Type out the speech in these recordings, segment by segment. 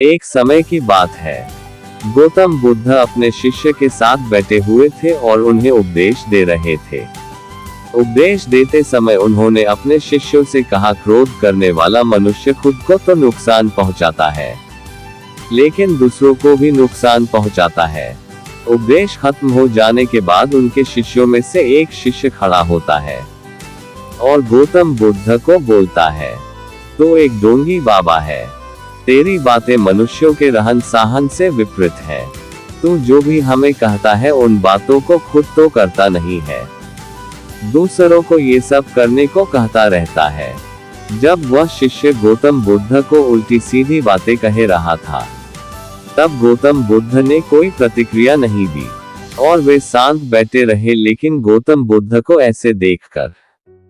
एक समय की बात है। गौतम बुद्ध अपने शिष्य के साथ बैठे हुए थे और उन्हें उपदेश दे रहे थे। उपदेश देते समय उन्होंने अपने शिष्यों से कहा, क्रोध करने वाला मनुष्य खुद को तो नुकसान पहुंचाता है, लेकिन दूसरों को भी नुकसान पहुंचाता है। उपदेश खत्म हो जाने के बाद उनके शिष्यों में से एक शिष्य खड़ा होता है और गौतम बुद्ध को बोलता है, तो एक ढोंगी बाबा है, तेरी बातें मनुष्यों के रहन सहन से विपरीत है। तू जो भी हमें कहता है उन बातों को खुद तो करता नहीं है, दूसरों को ये सब करने को कहता रहता है। जब वह शिष्य गौतम बुद्ध को उल्टी सीधी बातें कह रहा था, तब गौतम बुद्ध ने कोई प्रतिक्रिया नहीं दी और वे शांत बैठे रहे। लेकिन गौतम बुद्ध को ऐसे देखकर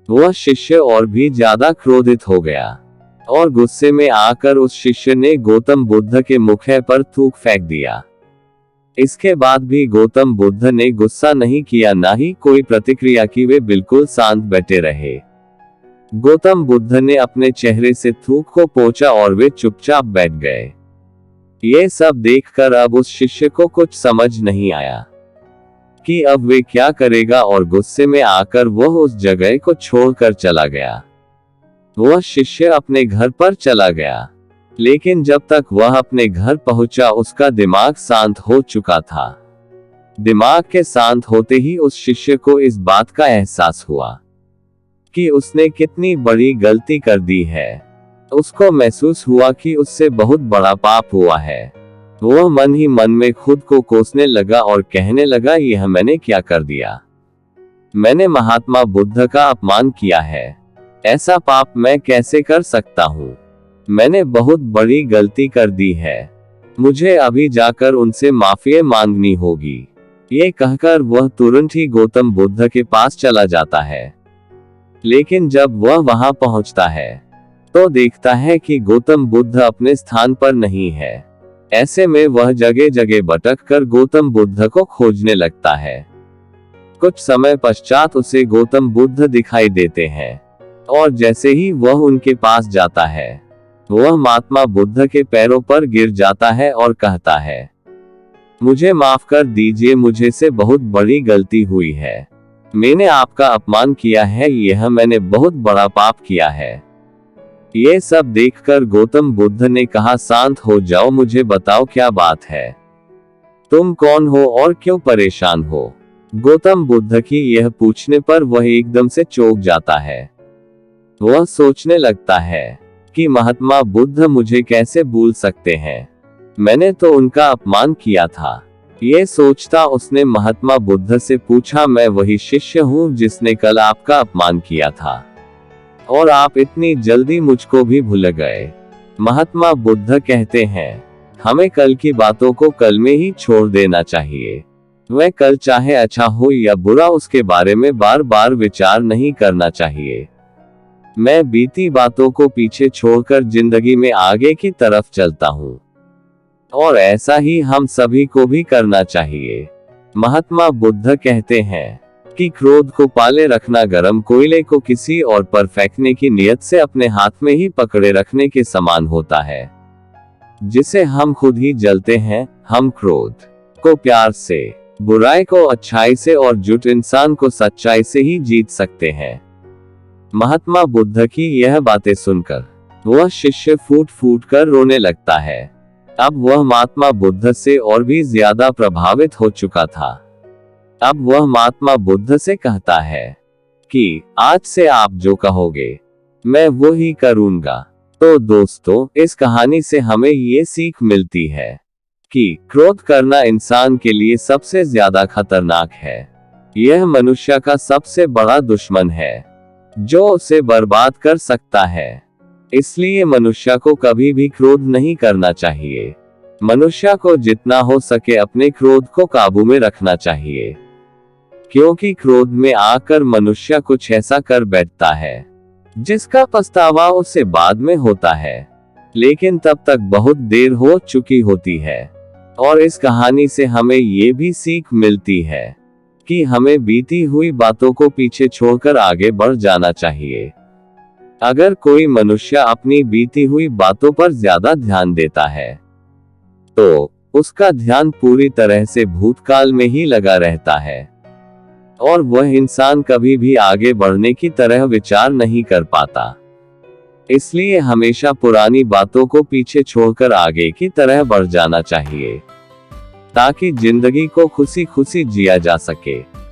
वह शिष्य और भी ज्यादा क्रोधित हो गया और गुस्से में आकर उस शिष्य ने गौतम बुद्ध के मुख पर थूक फेंक दिया। इसके बाद भी गौतम बुद्ध ने गुस्सा नहीं किया, ना ही कोई प्रतिक्रिया की, वे बिल्कुल शांत बैठे रहे। गौतम बुद्ध ने अपने चेहरे से थूक को पोंछा और वे चुपचाप बैठ गए। ये सब देखकर अब उस शिष्य को कुछ समझ नहीं आया कि अब वे क्या करेगा और गुस्से में आकर वह उस जगह को छोड़कर चला गया। वह शिष्य अपने घर पर चला गया, लेकिन जब तक वह अपने घर पहुंचा उसका दिमाग शांत हो चुका था। दिमाग के शांत होते ही उस शिष्य को इस बात का एहसास हुआ कि उसने कितनी बड़ी गलती कर दी है। उसको महसूस हुआ कि उससे बहुत बड़ा पाप हुआ है। वह मन ही मन में खुद को कोसने लगा और कहने लगा, यह मैंने क्या कर दिया? मैंने महात्मा बुद्ध का अपमान किया है, ऐसा पाप मैं कैसे कर सकता हूँ? मैंने बहुत बड़ी गलती कर दी है, मुझे अभी जाकर उनसे माफी मांगनी होगी। ये कहकर वह तुरंत ही गौतम बुद्ध के पास चला जाता है। लेकिन जब वह वहां पहुंचता है तो देखता है कि गौतम बुद्ध अपने स्थान पर नहीं है। ऐसे में वह जगह जगह भटक कर गौतम बुद्ध को खोजने लगता है। कुछ समय पश्चात उसे गौतम बुद्ध दिखाई देते हैं और जैसे ही वह उनके पास जाता है, वह महात्मा बुद्ध के पैरों पर गिर जाता है और कहता है, मुझे माफ कर दीजिए, मुझे से बहुत बड़ी गलती हुई है। मैंने आपका अपमान किया है, यह मैंने बहुत बड़ा पाप किया है। ये सब देखकर गौतम बुद्ध ने कहा, शांत हो जाओ, मुझे बताओ क्या बात है, तुम कौन हो और क्यों परेशान हो? गौतम बुद्ध की यह पूछने पर वह एकदम से चौंक जाता है। वह सोचने लगता है कि महात्मा बुद्ध मुझे कैसे भूल सकते हैं, मैंने तो उनका अपमान किया था। ये सोचता उसने महात्मा बुद्ध से पूछा, मैं वही शिष्य हूँ जिसने कल आपका अपमान किया था और आप इतनी जल्दी मुझको भी भूल गए। महात्मा बुद्ध कहते हैं, हमें कल की बातों को कल में ही छोड़ देना चाहिए। वह कल चाहे अच्छा हो या बुरा, उसके बारे में बार बार विचार नहीं करना चाहिए। मैं बीती बातों को पीछे छोड़कर जिंदगी में आगे की तरफ चलता हूँ और ऐसा ही हम सभी को भी करना चाहिए। महात्मा बुद्ध कहते हैं कि क्रोध को पाले रखना गर्म कोयले को किसी और पर फेंकने की नियत से अपने हाथ में ही पकड़े रखने के समान होता है, जिसे हम खुद ही जलते हैं। हम क्रोध को प्यार से, बुराई को अच्छाई से और झूठ इंसान को सच्चाई से ही जीत सकते हैं। महात्मा बुद्ध की यह बातें सुनकर वह शिष्य फूट फूट कर रोने लगता है। अब वह महात्मा बुद्ध से और भी ज्यादा प्रभावित हो चुका था। अब वह महात्मा बुद्ध से कहता है कि आज से आप जो कहोगे मैं वो ही करूंगा। तो दोस्तों, इस कहानी से हमें ये सीख मिलती है कि क्रोध करना इंसान के लिए सबसे ज्यादा खतरनाक है। यह मनुष्य का सबसे बड़ा दुश्मन है जो उसे बर्बाद कर सकता है। इसलिए मनुष्य को कभी भी क्रोध नहीं करना चाहिए। मनुष्य को जितना हो सके अपने क्रोध को काबू में रखना चाहिए, क्योंकि क्रोध में आकर मनुष्य कुछ ऐसा कर बैठता है जिसका पछतावा उसे बाद में होता है, लेकिन तब तक बहुत देर हो चुकी होती है। और इस कहानी से हमें ये भी सीख मिलती है कि हमें बीती हुई बातों को पीछे छोड़कर आगे बढ़ जाना चाहिए। अगर कोई मनुष्य अपनी बीती हुई बातों पर ज्यादा ध्यान देता है तो उसका ध्यान पूरी तरह से भूतकाल में ही लगा रहता है और वह इंसान कभी भी आगे बढ़ने की तरह विचार नहीं कर पाता। इसलिए हमेशा पुरानी बातों को पीछे छोड़कर आगे की तरह बढ़ जाना चाहिए ताकि जिंदगी को खुशी खुशी जिया जा सके।